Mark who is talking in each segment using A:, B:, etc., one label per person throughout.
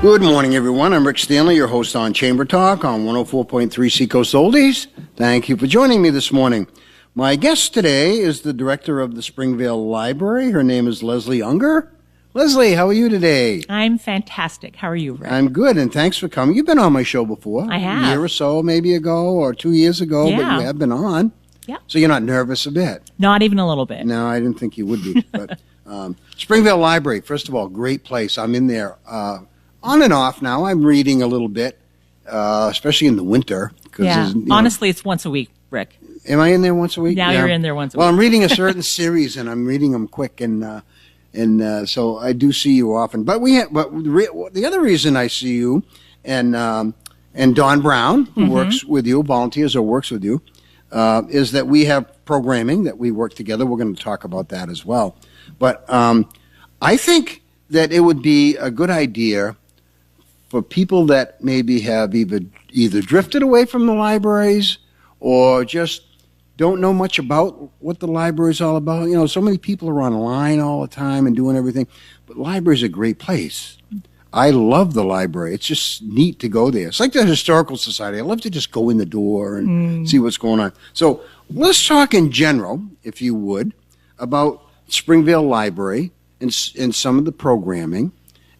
A: Good morning, everyone. I'm Rick Stanley, your host on Chamber Talk on 104.3 Seacoast Oldies. Thank you for joining me this morning. My guest today is the director of the Springvale Library. Her name is Leslie Unger. Leslie, how are you today?
B: I'm fantastic. How are you, Rick?
A: I'm good, and thanks for coming. You've been on my show before.
B: I have.
A: A year or so, maybe ago, or 2 years ago,
B: Yeah.
A: but you have been on.
B: Yeah.
A: So you're not nervous a bit?
B: Not even a little bit.
A: No, I didn't think you would be. But Springvale Library, first of all, great place. I'm in there on and off now. I'm reading a little bit, especially in the winter.
B: Yeah. Honestly, it's once a week, Rick.
A: Am I in there once a week?
B: Now you're in there once a week.
A: Well, I'm reading a certain series, and I'm reading them quick, and so I do see you often. But the other reason I see you, and Don Brown, who works with you, volunteers or works with you, is that we have programming that we work together. We're going to talk about that as well. But I think that it would be a good idea for people that maybe have either drifted away from the libraries or just don't know much about what the library is all about. You know, so many people are online all the time and doing everything, but library is a great place. I love the library. It's just neat to go there. It's like the Historical Society. I love to just go in the door and see what's going on. So let's talk in general, if you would, about Springvale Library and some of the programming,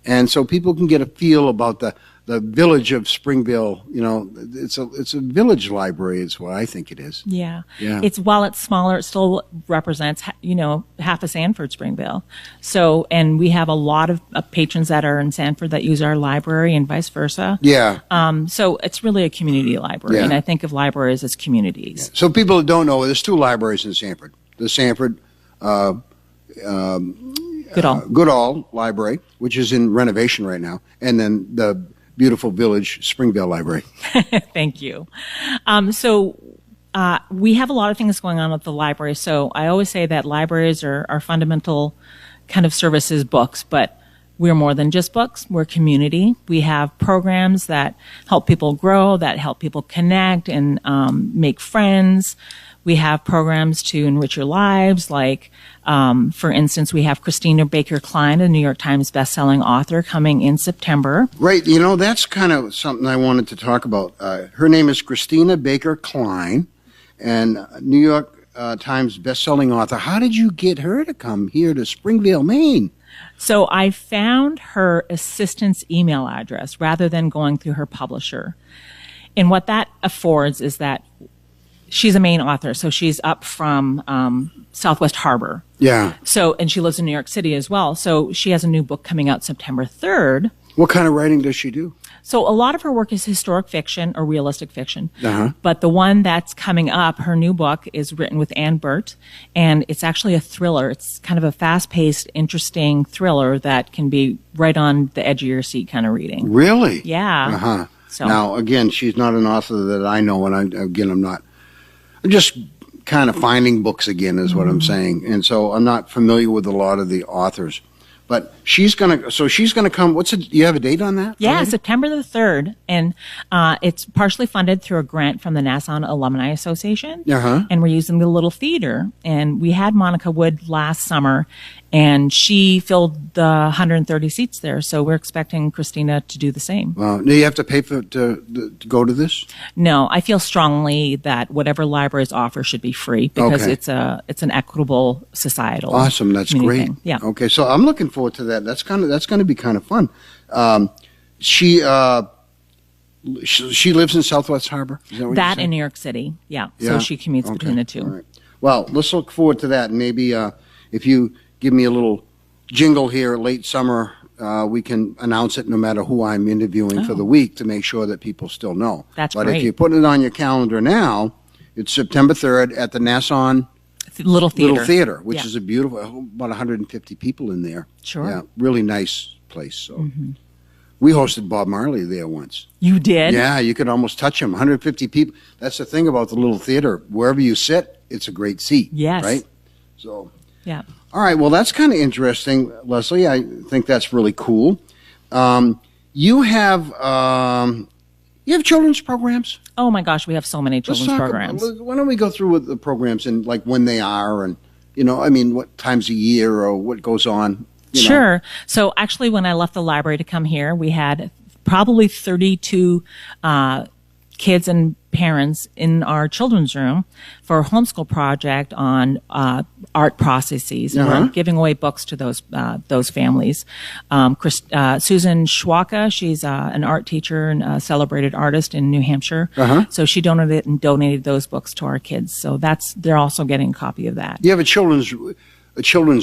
A: and so people can get a feel about the village of Springvale. You know, it's a village library is what I think it is.
B: Yeah.
A: Yeah.
B: While it's smaller, it still represents, half of Sanford, Springvale. So, and we have a lot of patrons that are in Sanford that use our library and vice versa.
A: Yeah.
B: So it's really a community library, and I think of libraries as communities.
A: Yeah. So people that don't know, there's two libraries in Sanford. The Sanford Goodall Library, which is in renovation right now, and then the beautiful village Springvale Library.
B: Thank you. So we have a lot of things going on at the library. So I always say that libraries are our fundamental kind of services, books, but we're more than just books. We're community. We have programs that help people grow, that help people connect and make friends. We have programs to enrich your lives, like, for instance, we have Christina Baker Klein, a New York Times bestselling author, coming in September.
A: Right. You know, that's kind of something I wanted to talk about. Her name is Christina Baker Klein, and New York Times bestselling author. How did you get her to come here to Springvale, Maine?
B: So I found her assistant's email address rather than going through her publisher. And what that affords is that she's a Maine author, so she's up from Southwest Harbor.
A: Yeah.
B: So, and she lives in New York City as well. So she has a new book coming out September 3rd.
A: What kind of writing does she do?
B: So a lot of her work is historic fiction or realistic fiction.
A: Uh-huh.
B: But the one that's coming up, her new book, is written with Ann Burt, and it's actually a thriller. It's kind of a fast-paced, interesting thriller that can be right on the edge of your seat kind of reading.
A: Really?
B: Yeah.
A: Uh-huh.
B: So.
A: Now, again, she's not an author that I know, and I'm just kind of finding books again is what I'm saying. And so I'm not familiar with a lot of the authors. But she's going to come. You have a date on that?
B: Yeah,
A: already?
B: September the 3rd. And it's partially funded through a grant from the Nassau Alumni Association.
A: Uh-huh.
B: And we're using the Little Theater. And we had Monica Wood last summer, and she filled the 130 seats there. So we're expecting Christina to do the same.
A: Do you have to pay to go to this?
B: No, I feel strongly that whatever libraries offer should be free because it's an equitable societal.
A: Awesome, that's great.
B: Thing. Yeah.
A: Okay, so I'm looking forward to that. That's going to be kind of fun. She lives in Southwest Harbor. Is that what
B: that in New York City? Yeah. So she commutes between the two.
A: All right. Well, let's look forward to that. And maybe if you give me a little jingle here late summer, we can announce it no matter who I'm interviewing for the week to make sure that people still know.
B: That's
A: great.
B: But
A: if you're putting it on your calendar now, it's September 3rd at the Nassau
B: Little Theater,
A: which is a beautiful, about 150 people in there.
B: Sure.
A: Yeah, really nice place. So we hosted Bob Marley there once.
B: You did?
A: Yeah, you could almost touch him. 150 people. That's the thing about the Little Theater. Wherever you sit, it's a great seat.
B: Yes.
A: Right? So.
B: Yeah.
A: All right. Well, that's kind of interesting, Leslie. I think that's really cool. You have children's programs?
B: Oh my gosh, we have so many children's programs.
A: Why don't we go through with the programs and like when they are and what times a year or what goes on? you know.
B: Sure. So actually, when I left the library to come here, we had probably 32 kids and parents in our children's room for a homeschool project on art processes. We're giving away books to those families. Susan Schwaka, she's an art teacher and a celebrated artist in New Hampshire. So she donated those books to our kids. So they're also getting a copy of that.
A: You have a children's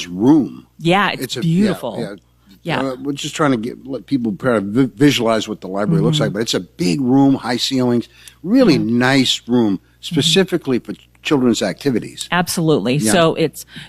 A: room.
B: Yeah, it's beautiful.
A: We're just trying to let people visualize what the library looks like, but it's a big room, high ceilings, really nice room, specifically for children's activities.
B: Absolutely. Yeah. So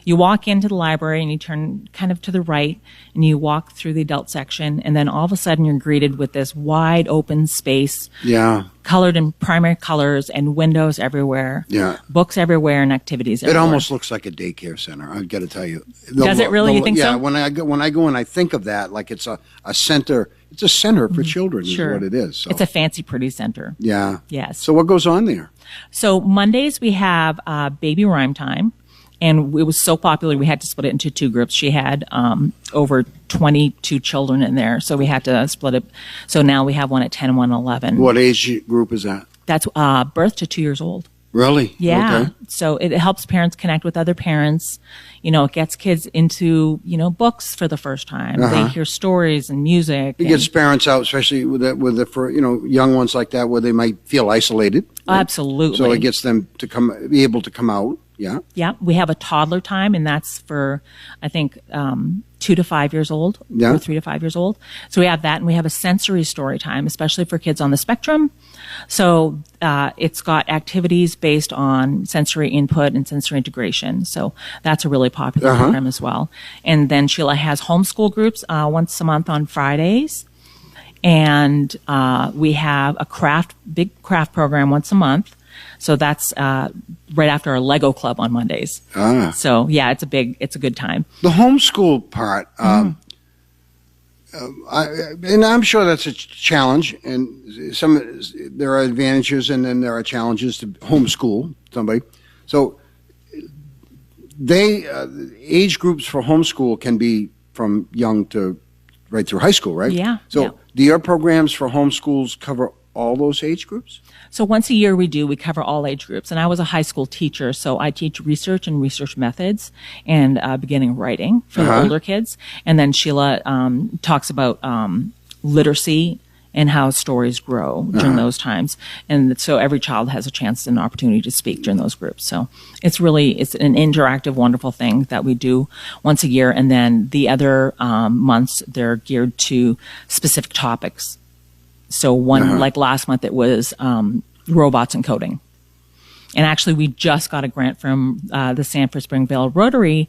B: you walk into the library and you turn kind of to the right and you walk through the adult section, and then all of a sudden you're greeted with this wide open space. Yeah. Colored in primary colors and windows everywhere. Yeah. Books everywhere and activities everywhere.
A: It almost looks like a daycare center, I've got to tell you.
B: Does it really? You think so?
A: Yeah, when I go and I think of that, like it's a center. It's a center for children is what it is. So.
B: It's a fancy, pretty center.
A: Yeah.
B: Yes.
A: So what goes on there?
B: So Mondays we have baby rhyme time. And it was so popular, we had to split it into two groups. She had over 22 children in there, so we had to split it. So now we have one at 10 and one at 11.
A: What age group is that?
B: That's birth to 2 years old.
A: Really?
B: Yeah.
A: Okay.
B: So it helps parents connect with other parents. You know, it gets kids into, books for the first time. They hear stories and music.
A: It gets parents out, especially with young ones like that, where they might feel isolated. Right?
B: Absolutely.
A: So it gets them to be able to come out. Yeah.
B: Yeah. We have a toddler time, and that's for, I think, 2 to 5 years old, or 3 to 5 years old. So we have that, and we have a sensory story time, especially for kids on the spectrum. So it's got activities based on sensory input and sensory integration. So that's a really popular program as well. And then Sheila has homeschool groups once a month on Fridays. And we have a big craft program once a month. So that's right after our Lego club on Mondays. So yeah, it's a good time.
A: The homeschool part, and I'm sure that's a challenge, and there are advantages and then there are challenges to homeschool somebody. So age groups for homeschool can be from young to right through high school, right?
B: Yeah.
A: So do your programs for homeschools cover all those age groups?
B: So once a year we cover all age groups. And I was a high school teacher, so I teach research and research methods and beginning writing for the older kids. And then Sheila talks about literacy and how stories grow during those times. And so every child has a chance and an opportunity to speak during those groups. So it's an interactive, wonderful thing that we do once a year. And then the other months, they're geared to specific topics. So like last month, it was robots and coding. And actually, we just got a grant from the Sanford Springvale Rotary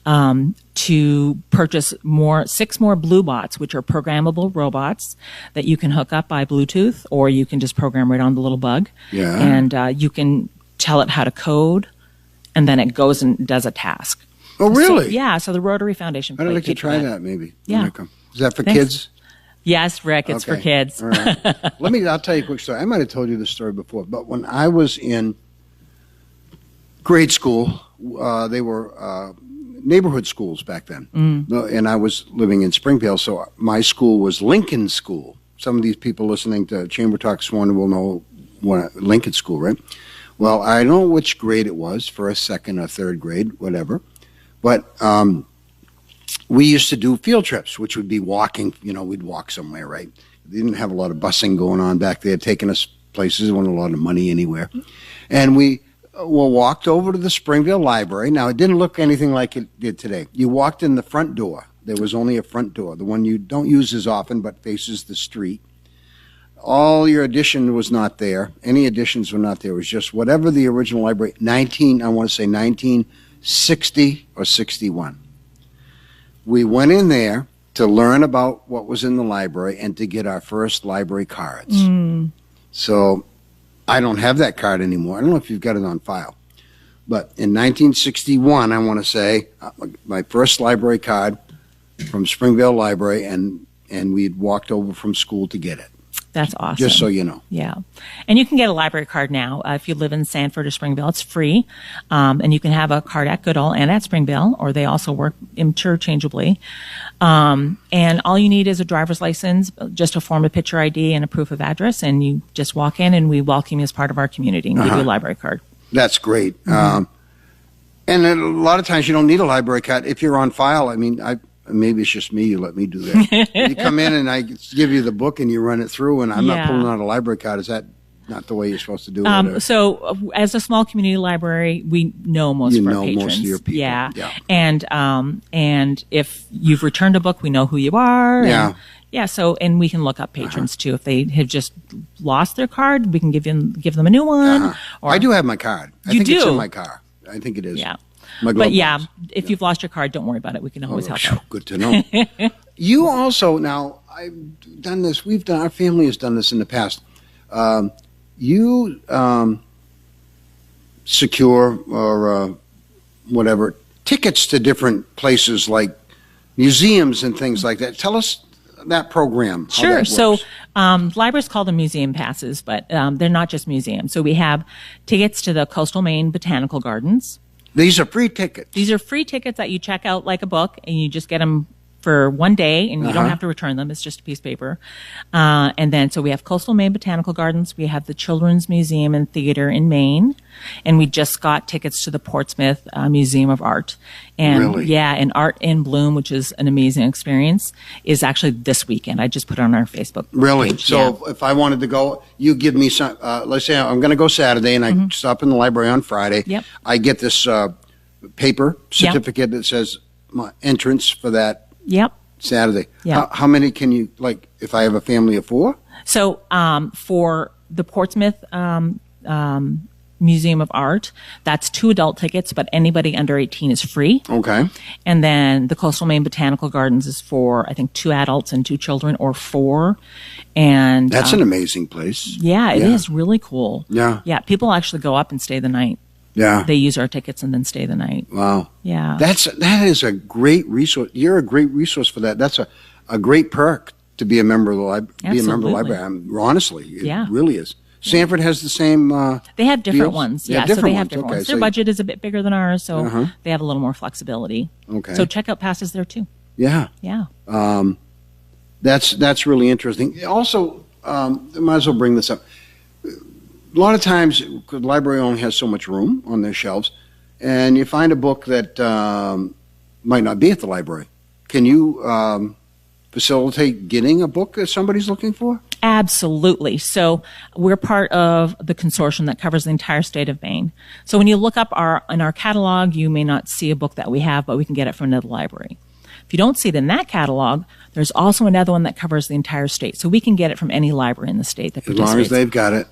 B: to purchase 6 more Blue Bots, which are programmable robots that you can hook up by Bluetooth, or you can just program right on the little bug. Yeah. And you can tell it how to code, and then it goes and does a task.
A: Oh, really?
B: So the Rotary Foundation.
A: I'd like to try that maybe.
B: Yeah.
A: Is that for kids?
B: Yes, Rick, it's for kids.
A: All right. I'll tell you a quick story. I might have told you this story before, but when I was in grade school, they were neighborhood schools back then. And I was living in Springvale, so my school was Lincoln School. Some of these people listening to Chamber Talk this morning will know what Lincoln School, right? Well, I don't know which grade it was, first, second, or third grade, whatever. But we used to do field trips, which would be walking. We'd walk somewhere, right? They didn't have a lot of busing going on back there, taking us places. There wasn't a lot of money anywhere. And we walked over to the Springvale Library. Now, it didn't look anything like it did today. You walked in the front door. There was only a front door, the one you don't use as often but faces the street. All your addition was not there. Any additions were not there. It was just whatever the original library, 1960 or 61. We went in there to learn about what was in the library and to get our first library cards. So I don't have that card anymore. I don't know if you've got it on file. But in 1961, I want to say, my first library card from Springvale Library, and we'd walked over from school to get it.
B: That's awesome.
A: Just so you know.
B: Yeah. And you can get a library card now. If you live in Sanford or Springvale, it's free. And you can have a card at Goodall and at Springvale, or they also work interchangeably. And all you need is a driver's license, just a form of picture ID and a proof of address. And you just walk in and we welcome you as part of our community and give you a library card. That's
A: great. And a lot of times you don't need a library card if you're on file. I mean, maybe it's just me. You let me do that. You come in and I give you the book and you run it through, and I'm not pulling out a library card. Is that not the way you're supposed to do it?
B: So, as a small community library, we know most of our patrons.
A: Most of your people.
B: Yeah. And if you've returned a book, we know who you are.
A: Yeah.
B: Yeah. So, and we can look up patrons too. If they have just lost their card, we can give them a new one. Or
A: I do have my card. I think it's in my car. I think it is.
B: Yeah. But if you've lost your card, don't worry about it. We can always help out.
A: Good to know. You also, now, I've done this, our family has done this in the past. You secure or whatever, tickets to different places like museums and things like that. Tell us that program.
B: Sure. So libraries call them museum passes, but they're not just museums. So we have tickets to the Coastal Maine Botanical Gardens.
A: These are free tickets.
B: These are free tickets that you check out like a book, and you just get them for one day, and you don't have to return them. It's just a piece of paper. And then, so we have Coastal Maine Botanical Gardens. We have the Children's Museum and Theater in Maine. And we just got tickets to the Portsmouth Museum of Art. And
A: really?
B: Yeah, and Art in Bloom, which is an amazing experience, is actually this weekend. I just put it on our Facebook page.
A: So if I wanted to go, you give me some, let's say I'm going to go Saturday and I stop in the library on Friday.
B: Yep.
A: I get this paper certificate that says my entrance for that Saturday.
B: Yep.
A: How many can you, like, if I have a family of 4?
B: So for the Portsmouth Museum of Art, that's 2 adult tickets, but anybody under 18 is free.
A: Okay.
B: And then the Coastal Maine Botanical Gardens is for, I think, 2 adults and 2 children, or 4. And
A: that's an amazing place.
B: Yeah, it is really cool.
A: Yeah.
B: Yeah, people actually go up and stay the night.
A: Yeah.
B: They use our tickets and then stay the night.
A: Wow.
B: Yeah.
A: That is a great resource. You're a great resource for that. That's a great perk to be a member of the library. Be a member of the library. Honestly, it really is. Sanford has the same.
B: They have different
A: deals?
B: ones.
A: Yeah,
B: So they have different ones. Their
A: so
B: budget is a bit bigger than ours, so they have a little more flexibility.
A: Okay.
B: So check out passes there too.
A: Yeah.
B: Yeah.
A: That's really interesting. Also, I might as well bring this up. A lot of times, the library only has so much room on their shelves, and you find a book that might not be at the library. Can you facilitate getting a book that somebody's looking for?
B: Absolutely. So we're part of the consortium that covers the entire state of Maine. So when you look up in our catalog, you may not see a book that we have, but we can get it from another library. If you don't see it in that catalog, there's also another one that covers the entire state. So we can get it from any library in the state that participates.
A: As long as they've got it,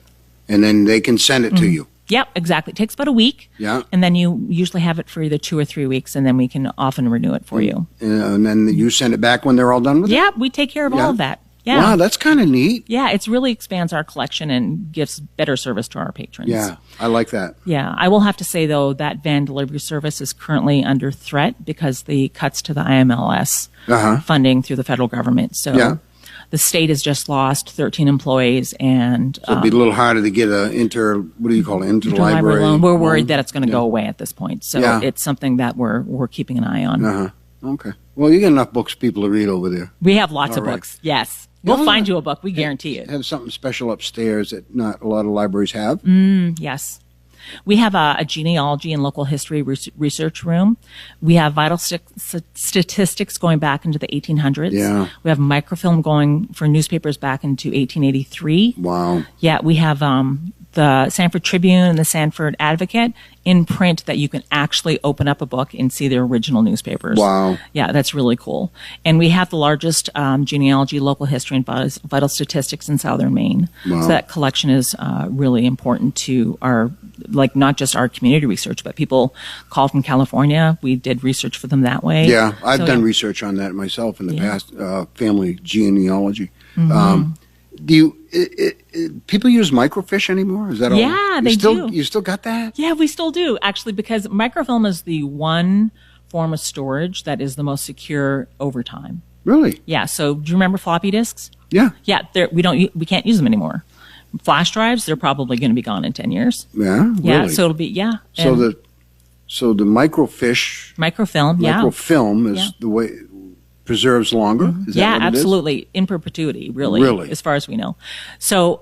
A: and then they can send it to you.
B: Yep, exactly. It takes about a week.
A: Yeah.
B: And then you usually have it for either 2 or 3 weeks, and then we can often renew it for you.
A: And then you send it back when they're all done with it?
B: Yeah, we take care of all of that. Yeah.
A: Wow, that's kind of neat.
B: Yeah, it really expands our collection and gives better service to our patrons.
A: Yeah, I like that.
B: Yeah, I will have to say, though, that van delivery service is currently under threat because the cuts to the IMLS funding through the federal government. So the state has just lost 13 employees, and
A: so it'd be a little harder to get interlibrary
B: loan. We're worried that it's going to go away at this point. So it's something that we're keeping an eye on.
A: Okay. Well, you get enough books for people to read over there.
B: We have lots of books. Yes. We'll find you a book. We guarantee it.
A: Have something special upstairs that not a lot of libraries have.
B: Yes. We have a genealogy and local history research room. We have vital statistics going back into the 1800s.
A: Yeah.
B: We have microfilm going for newspapers back into 1883.
A: Wow.
B: Yeah, we have the Sanford Tribune and the Sanford Advocate in print that you can actually open up a book and see their original newspapers.
A: Wow.
B: Yeah, that's really cool. And we have the largest genealogy, local history, and vital statistics in southern Maine.
A: Wow.
B: So that collection is really important to our, like, not just our community research, but people call from California. We did research for them that way.
A: Yeah, I've done research on that myself in the past, family genealogy. Do you people use microfiche anymore? Is that all?
B: Yeah, they do.
A: You still got that?
B: Yeah, we still do, actually, because microfilm is the one form of storage that is the most secure over time.
A: Really?
B: Yeah. So do you remember floppy disks?
A: Yeah.
B: Yeah, we can't use them anymore. Flash drives, they're probably going to be gone in 10 years.
A: Yeah.
B: Yeah.
A: Really?
B: So it'll be
A: So the
B: microfilm. Yeah.
A: Microfilm is the way preserves longer. Is that what it is?
B: Absolutely, in perpetuity, really, as far as we know. So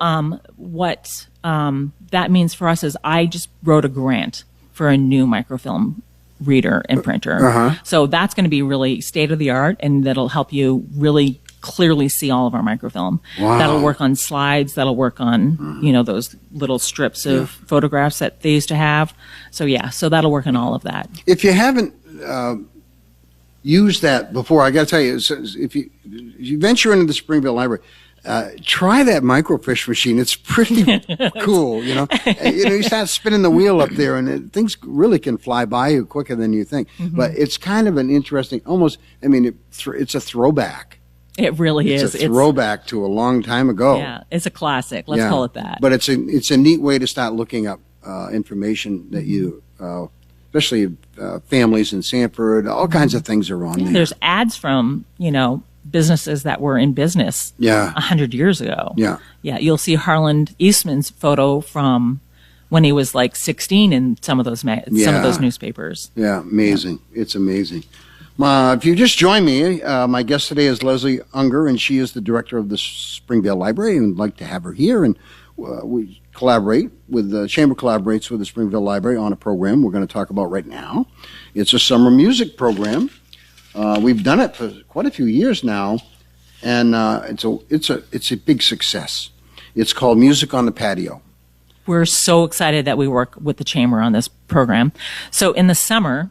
B: what that means for us is I just wrote a grant for a new microfilm reader and printer. So that's going to be really state of the art, and that'll help you really clearly see all of our microfilm.
A: Wow.
B: That'll work on slides. That'll work on those little strips of photographs that they used to have. So so that'll work on all of that.
A: If you haven't used that before, I got to tell you, if you venture into the Springvale Library, try that microfiche machine. It's pretty cool, you start spinning the wheel up there, and things really can fly by you quicker than you think. But it's kind of an interesting, almost, it's a throwback.
B: It really is.
A: It's a throwback to a long time ago.
B: Yeah, it's a classic. Let's call it that.
A: But it's a neat way to start looking up information that you, especially families in Sanford, all kinds of things are on there.
B: There's ads from, businesses that were in business 100 years ago. Yeah. You'll see Harland Eastman's photo from when he was like 16 in some of those newspapers. Yeah,
A: amazing. Yeah. It's amazing. If you just joined me, my guest today is Leslie Unger, and she is the director of the Springvale Library, and I'd like to have her here. And we collaborate with the Chamber collaborates with the Springvale Library on a program we're going to talk about right now. It's a summer music program. We've done it for quite a few years now, and it's a big success. It's called Music on the Patio.
B: We're so excited that we work with the Chamber on this program. So in the summer,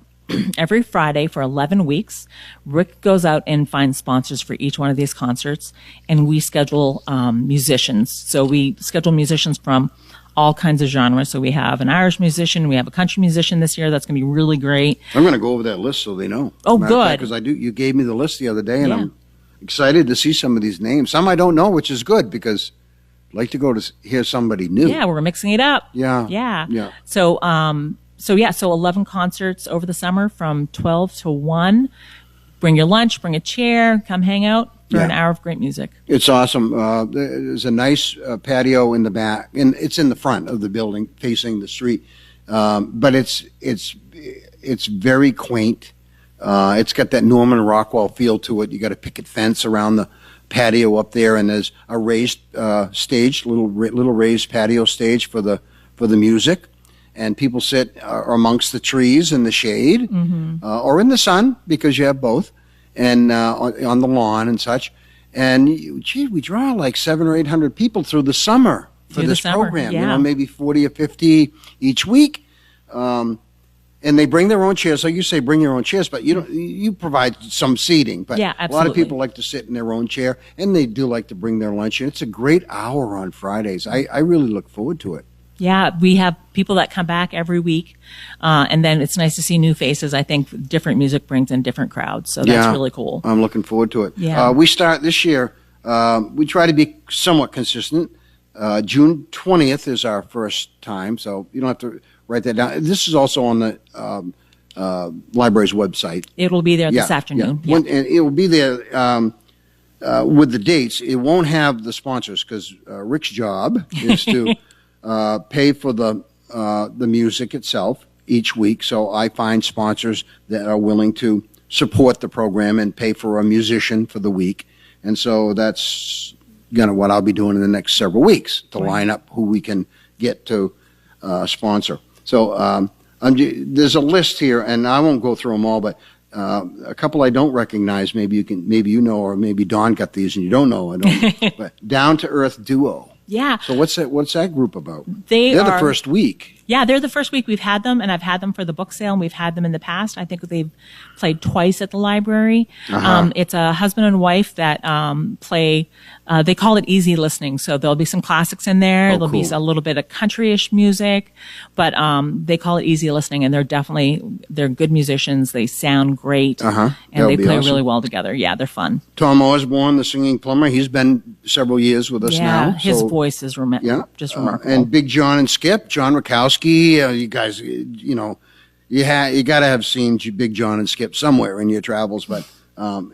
B: every Friday for 11 weeks, Rick goes out and finds sponsors for each one of these concerts, and we schedule musicians. So we schedule musicians from all kinds of genres. So we have an Irish musician, we have a country musician this year. That's going to be really great.
A: I'm going to go over that list so they know.
B: Oh, good.
A: Because you gave me the list the other day, and I'm excited to see some of these names. Some I don't know, which is good because I'd like to go to hear somebody new.
B: Yeah, we're mixing it up.
A: Yeah.
B: So 11 concerts over the summer from 12 to 1. Bring your lunch, bring a chair, come hang out for an hour of great music. It's awesome.
A: There's a nice patio in the back, and it's in the front of the building facing the street. But it's very quaint. It's got that Norman Rockwell feel to it. You got a picket fence around the patio up there, and there's a raised stage, little raised patio stage for the music. And people sit amongst the trees in the shade or in the sun, because you have both, and on the lawn and such. And we draw like 700 or 800 people through the summer for this program.
B: Yeah.
A: Maybe 40 or 50 each week. And they bring their own chairs. So you say bring your own chairs, but you provide some seating. But a lot of people like to sit in their own chair, and they do like to bring their lunch. And it's a great hour on Fridays. I really look forward to it.
B: Yeah, we have people that come back every week, and then it's nice to see new faces. I think different music brings in different crowds, so that's really cool.
A: I'm looking forward to it.
B: Yeah.
A: We start this year, we try to be somewhat consistent. June 20th is our first time, so you don't have to write that down. This is also on the library's website.
B: It will be there this afternoon.
A: Yeah. And it will be there with the dates. It won't have the sponsors, because Rick's job is to pay for the music itself each week. So I find sponsors that are willing to support the program and pay for a musician for the week. And so that's what I'll be doing in the next several weeks to line up who we can get to sponsor. So there's a list here, and I won't go through them all, but a couple I don't recognize. Maybe you know, or maybe Dawn got these and you don't know. I don't. But Down to Earth Duo.
B: Yeah.
A: So what's that group about?
B: They're
A: the first week.
B: Yeah, they're the first week we've had them, and I've had them for the book sale, and we've had them in the past. I think they've played twice at the library. It's a husband and wife that play, they call it easy listening. So there'll be some classics in there. There'll be a little bit of country-ish music, but they call it easy listening, and they're good musicians. They sound great, and they play really well together. Yeah, they're fun.
A: Tom Osborne, the singing plumber, he's been several years with us now.
B: His voice is just remarkable.
A: And Big John and Skip, John Rakowski, you guys, you got to have seen Big John and Skip somewhere in your travels, but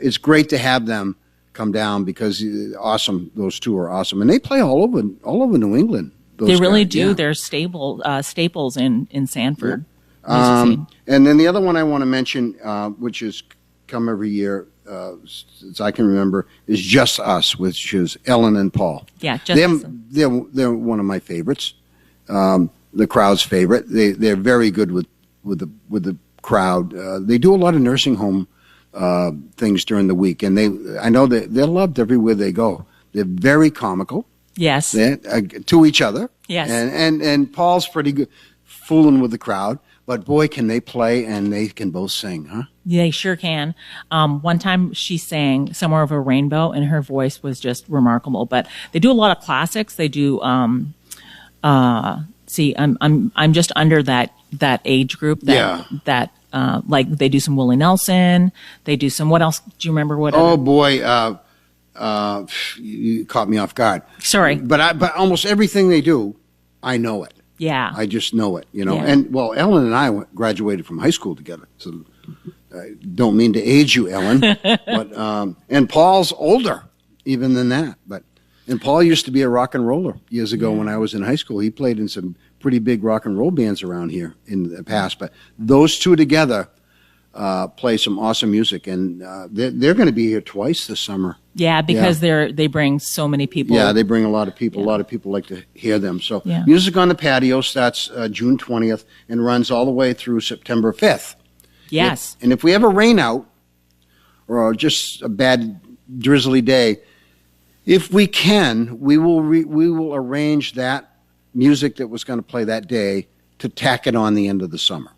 A: it's great to have them come down because awesome. Those two are awesome, and they play all over New England.
B: They really
A: guys.
B: do.
A: Yeah.
B: They're staples in Sanford.
A: And then the other one I want to mention, which has come every year, as I can remember, is Just Us, which is Ellen and Paul.
B: Yeah, Just Us.
A: They're one of my favorites. The crowd's favorite. They're very good with the crowd. They do a lot of nursing home things during the week, and I know that they're loved everywhere they go. They're very comical.
B: Yes.
A: To each other.
B: Yes.
A: And Paul's pretty good fooling with the crowd, but boy, can they play, and they can both sing, huh?
B: They sure can. One time she sang Somewhere Over a Rainbow, and her voice was just remarkable. But they do a lot of classics. They do. See, I'm just under that age group. That like they do some Willie Nelson. They do some. What else? Do you remember what?
A: Oh boy. You caught me off guard.
B: Sorry.
A: But almost everything they do, I know it.
B: Yeah.
A: I just know it, you know.
B: Yeah.
A: And well, Ellen and I graduated from high school together. So I don't mean to age you, Ellen, but and Paul's older even than that. And Paul used to be a rock and roller years ago when I was in high school. He played in some pretty big rock and roll bands around here in the past. But those two together play some awesome music, and they're going to be here twice this summer.
B: Yeah, because they bring so many people.
A: Yeah, they bring a lot of people. Yeah. A lot of people like to hear them. So Music on the Patio starts June 20th and runs all the way through September 5th.
B: Yes.
A: And if we have a rain out or just a bad drizzly day, if we can, we will arrange that music that was going to play that day to tack it on the end of the summer.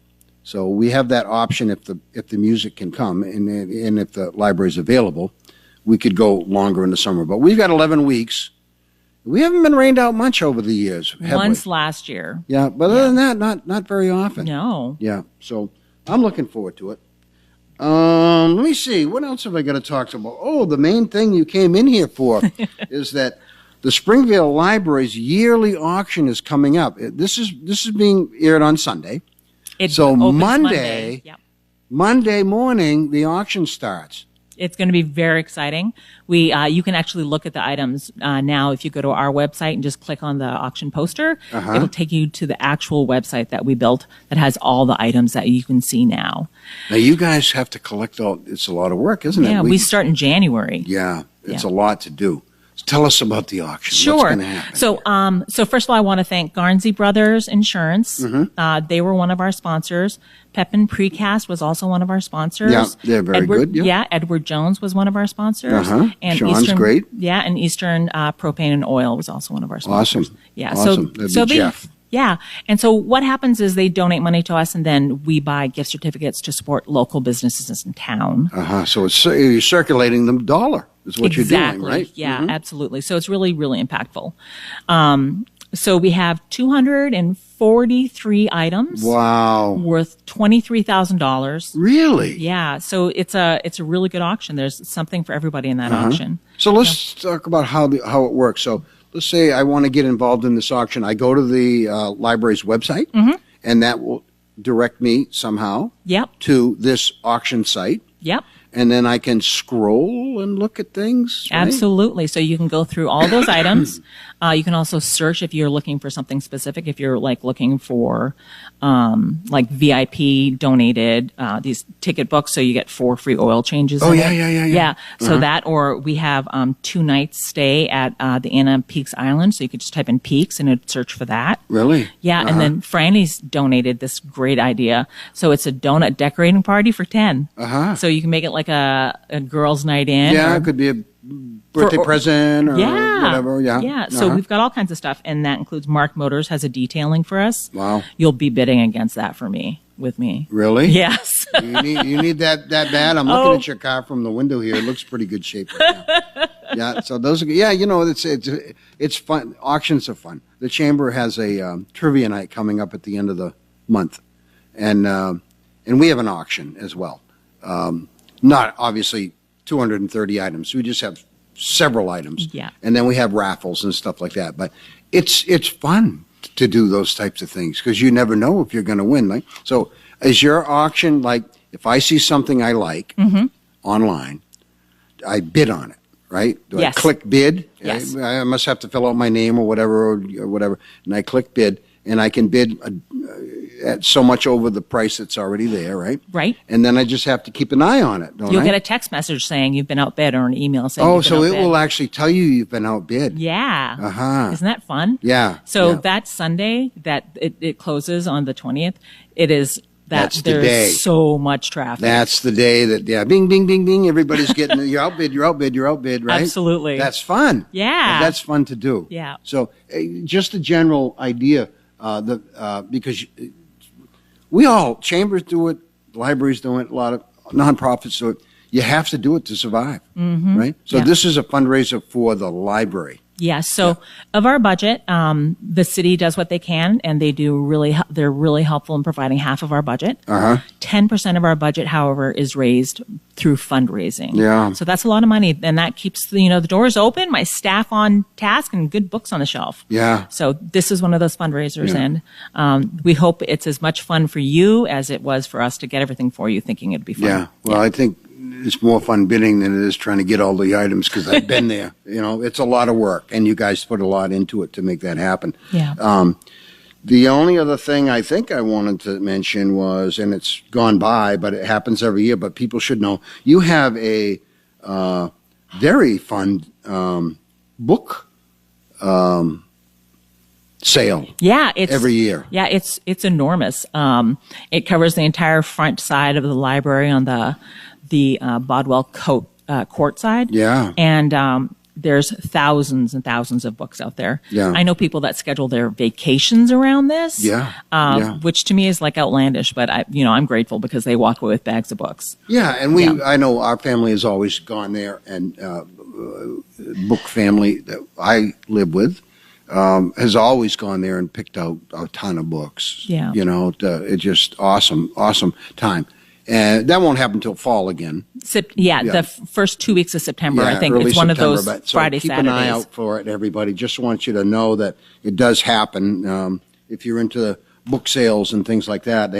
A: So we have that option if the music can come and if the library is available. We could go longer in the summer, but we've got 11 weeks. We haven't been rained out much over the years.
B: Once last year.
A: Yeah, but other than that, not very often.
B: No.
A: Yeah, so I'm looking forward to it. Let me see. What else have I got to talk about? Oh, the main thing you came in here for is that the Springvale Library's yearly auction is coming up. This is being aired on Sunday. So Monday, Monday morning, the auction starts.
B: It's going to be very exciting. You can actually look at the items now if you go to our website and just click on the auction poster. It'll take you to the actual website that we built that has all the items that you can see now.
A: Now, you guys have to collect all. It's a lot of work, isn't it?
B: Yeah, we start in January.
A: Yeah, it's a lot to do. Tell us about the auction.
B: Sure.
A: What's going to happen?
B: So first of all, I want to thank Garnsey Brothers Insurance. They were one of our sponsors. Pepin Precast was also one of our sponsors.
A: Yeah, they're very good.
B: Yeah, Edward Jones was one of our sponsors. And
A: Sean's great.
B: Yeah, and Eastern Propane and Oil was also one of our sponsors.
A: Awesome.
B: Yeah,
A: awesome.
B: so they,
A: Jeff.
B: Yeah. And so what happens is they donate money to us, and then we buy gift certificates to support local businesses in town.
A: So you're circulating the dollar is what you're doing, right?
B: Yeah, absolutely. So it's really, really impactful. So we have 243 items.
A: Wow.
B: Worth $23,000.
A: Really?
B: Yeah. So it's a really good auction. There's something for everybody in that auction.
A: So let's talk about how it works. So let's say I want to get involved in this auction. I go to the library's website, and that will direct me somehow to this auction site.
B: Yep.
A: And then I can scroll and look at things. Right?
B: Absolutely. So you can go through all those items. You can also search if you're looking for something specific. If you're looking for like VIP donated these ticket books, so you get 4 free oil changes. Yeah. So that, or we have 2 nights stay at the Anna Peaks Island. So you could just type in Peaks and it'd search for that.
A: Really?
B: Yeah. And then Franny's donated this great idea. So it's a donut decorating party for 10. So you can make it like a girls' night in.
A: Yeah, it could be a birthday present or whatever.
B: Yeah. So we've got all kinds of stuff, and that includes Mark Motors has a detailing for us.
A: Wow.
B: You'll be bidding against that with me.
A: Really?
B: Yes.
A: you need that bad. I'm looking at your car from the window here. It looks pretty good shape right now. Yeah. So those are it's fun. Auctions are fun. The chamber has a trivia night coming up at the end of the month, and we have an auction as well. Not obviously 230 items. We just have several items.
B: Yeah.
A: And then we have raffles and stuff like that. But it's fun to do those types of things because you never know if you're going to win. So is your auction if I see something I like online, I bid on it, right? Do
B: Yes.
A: I click bid?
B: Yes.
A: I must have to fill out my name or whatever, and I click bid, and I can bid at so much over the price that's already there, right?
B: Right.
A: And then I just have to keep an eye on it, don't
B: You'll
A: I?
B: get a text message saying you've been outbid or an email saying
A: Oh,
B: you've been
A: so it
B: outbid.
A: will actually tell you you've been outbid.
B: Yeah.
A: Uh-huh.
B: Isn't that fun?
A: Yeah.
B: So
A: yeah.
B: that Sunday that it closes on the 20th, it is
A: That's the
B: there's
A: day.
B: so much traffic.
A: That's the day that, bing, bing, bing, bing, everybody's getting, you're outbid, right?
B: Absolutely.
A: That's fun.
B: Yeah.
A: That's fun to do.
B: Yeah.
A: So just a general idea, because we all, chambers do it, libraries do it, a lot of nonprofits do it. You have to do it to survive, right? So
B: Yeah.
A: this is a fundraiser for the library.
B: Yes. So of our budget, the city does what they can, and they're really helpful in providing half of our budget. 10% of our budget, however, is raised through fundraising.
A: Yeah.
B: So that's a lot of money, and that keeps the doors open, my staff on task, and good books on the shelf.
A: Yeah.
B: So this is one of those fundraisers,
A: Yeah.
B: and we hope it's as much fun for you as it was for us to get everything for you, thinking it'd be fun.
A: Yeah. Well, I think it's more fun bidding than it is trying to get all the items because I've been there. It's a lot of work, and you guys put a lot into it to make that happen.
B: Yeah.
A: The only other thing I think I wanted to mention was, and it's gone by, but it happens every year, but people should know, you have a very fun book sale
B: Yeah, it's
A: every year.
B: Yeah, it's enormous. It covers the entire front side of the library on the Bodwell court side.
A: Yeah.
B: And there's thousands and thousands of books out there.
A: Yeah.
B: I know people that schedule their vacations around this.
A: Yeah. Yeah.
B: Which to me is like outlandish, but I'm grateful because they walk away with bags of books.
A: Yeah, and I know our family has always gone there, and book family that I live with has always gone there and picked out a ton of books.
B: Yeah.
A: It's just awesome time. And that won't happen until fall again.
B: The first 2 weeks of September.
A: Yeah,
B: I think
A: early
B: it's one
A: September,
B: of those
A: but so
B: Friday,
A: keep
B: Saturdays.
A: an eye out for it, everybody. Just want you to know that it does happen. If you're into book sales and things like that,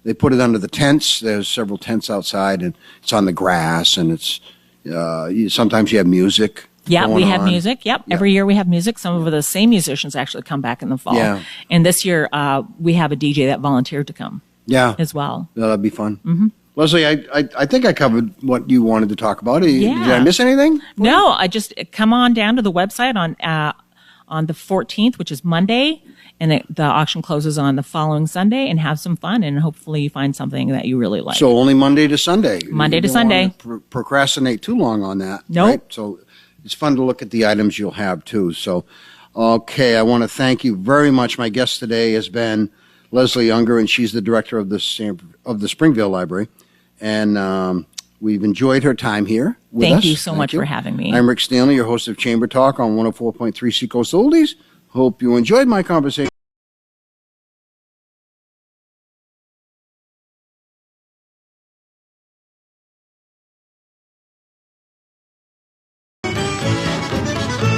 A: they put it under the tents. There's several tents outside, and it's on the grass, and it's sometimes you have music.
B: Yeah, we have
A: on.
B: music. Yep.
A: Yeah.
B: Every year we have music. Some of the same musicians actually come back in the fall.
A: Yeah.
B: And this year we have a DJ that volunteered to come
A: Yeah,
B: as well.
A: that'd be fun. Mm-hmm. Leslie, I think I covered what you wanted to talk about. Did I miss anything?
B: No, I just come on down to the website on the 14th, which is Monday, and the auction closes on the following Sunday, and have some fun, and hopefully you find something that you really like.
A: So only Monday to Sunday.
B: Monday
A: You
B: to
A: don't
B: Sunday.
A: want to procrastinate too long on that.
B: Nope.
A: Right? So it's fun to look at the items you'll have too. So, okay, I want to thank you very much. My guest today has been Leslie Unger, and she's the director of the Springvale Library. And we've enjoyed her time here with us.
B: Thank you so much for having me.
A: I'm Rick Stanley, your host of Chamber Talk on 104.3 Seacoast Oldies. Hope you enjoyed my conversation.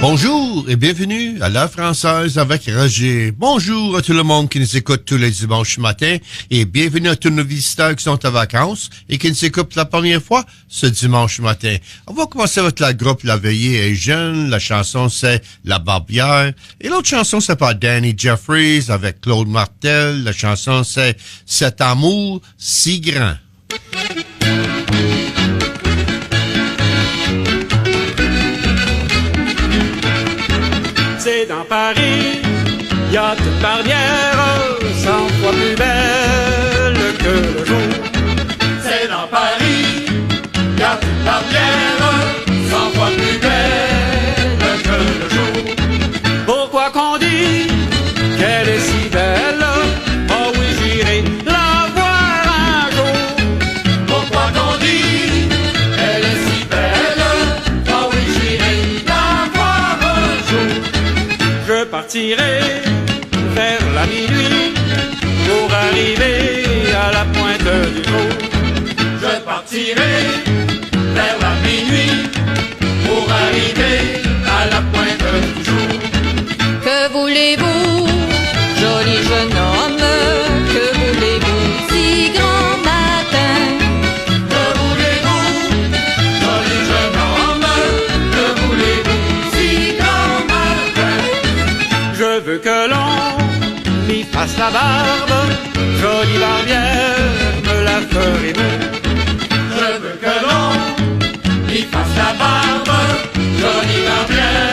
C: Bonjour et bienvenue à l'heure française avec Roger. Bonjour à tout le monde qui nous écoute tous les dimanches matin et bienvenue à tous nos visiteurs qui sont en vacances et qui nous écoutent la première fois ce dimanche matin. On va commencer avec la groupe La Veillée est jeune. La chanson c'est La Barbière et l'autre chanson c'est par Danny Jeffries avec Claude Martel. La chanson c'est Cet amour si grand.
D: C'est dans Paris, y a toute Barbière, 100 fois plus belle que le jour. C'est dans Paris, y a toute Barbière, 100 fois plus belle que le jour. Pourquoi qu'on dit qu'elle est si belle? Oh oui, j'irai la voir un jour. Pourquoi qu'on dit qu'elle est si belle? Oh oui, j'irai la voir un jour. Je partirai vers la minuit pour arriver à la pointe du jour. Je partirai vers la minuit pour arriver à la pointe du jour.
E: Que voulez-vous, joli jeune homme? Que voulez-vous, si grand matin?
D: Que voulez-vous, joli jeune homme? Que veux que l'on m'y fasse la barbe, jolie barbière, me la ferez vous. Je veux que l'on m'y fasse la barbe, jolie barbière.